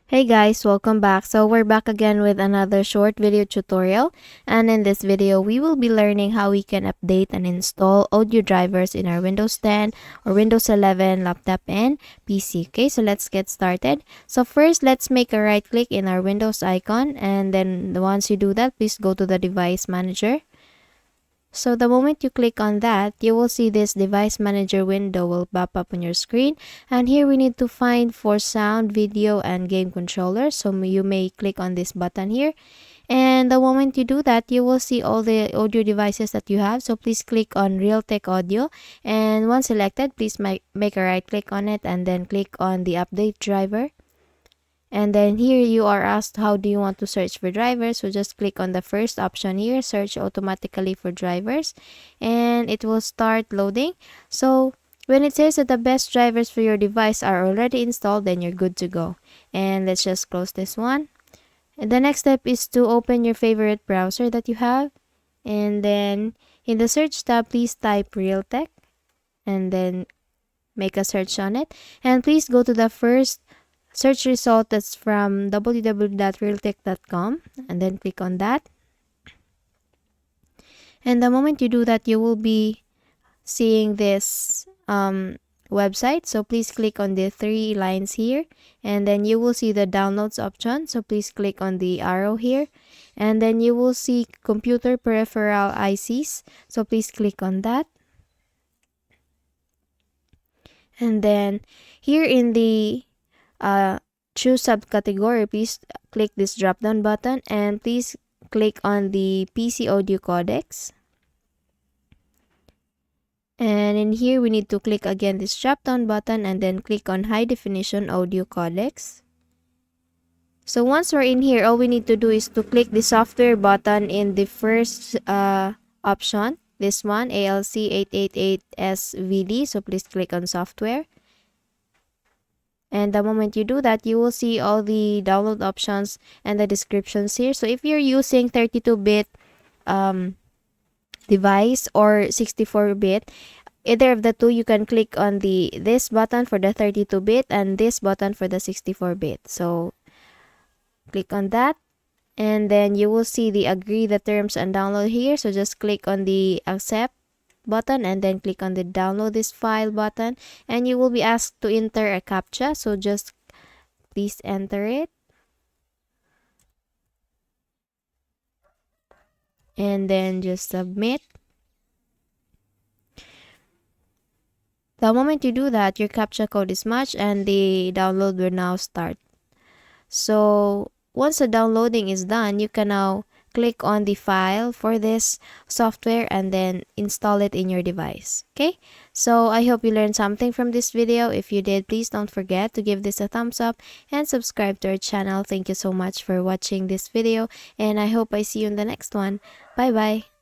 Hey guys, welcome back. So we're back again with another short video tutorial, and in this video we will be learning how we can update and install audio drivers in our Windows 10 or Windows 11 laptop and PC. Okay, so let's get started. So first, let's make a right click in our Windows icon, and then once you do that, please go to the device manager. So the moment you click on that, you will see this device manager window will pop up on your screen. And here we need to find for sound, video, and game controller. So you may click on this button here. And the moment you do that, you will see all the audio devices that you have. So please click on Realtek Audio. And once selected, please make a right click on it and then click on the update driver. And then here you are asked how do you want to search for drivers. So just click on the first option here, search automatically for drivers, and it will start loading. So when it says that the best drivers for your device are already installed, then you're good to go. And let's just close this one. And the next step is to open your favorite browser that you have. And then in the search tab, please type Realtek and then make a search on it. And please go to the first search result that's from www.realtek.com and then click on that. And the moment you do that, you will be seeing this website. So please click on the three lines here, and then you will see the downloads option. So please click on the arrow here, and then you will see computer peripheral ICs. So please click on that. And then here in the choose subcategory, please click this drop down button and please click on the PC audio codecs. And in here we need to click again this drop down button and then click on high definition audio codecs. So once we're in here, all we need to do is to click the software button in the first option, this one, ALC 888SVD. So please click on software. And the moment you do that, you will see all the download options and the descriptions here. So if you're using 32-bit device or 64-bit, either of the two, you can click on this button for the 32-bit and this button for the 64-bit. So click on that, and then you will see the agree the terms and download here. So just click on the accept button and then click on the download this file button, and you will be asked to enter a captcha. So just please enter it and then just submit. The moment you do that, your captcha code is matched and the download will now start. So once the downloading is done, you can now click on the file for this software and then install it in your device. Okay, so I hope you learned something from this video. If you did, please don't forget to give this a thumbs up and subscribe to our channel. Thank you so much for watching this video, and I hope I see you in the next one. Bye bye.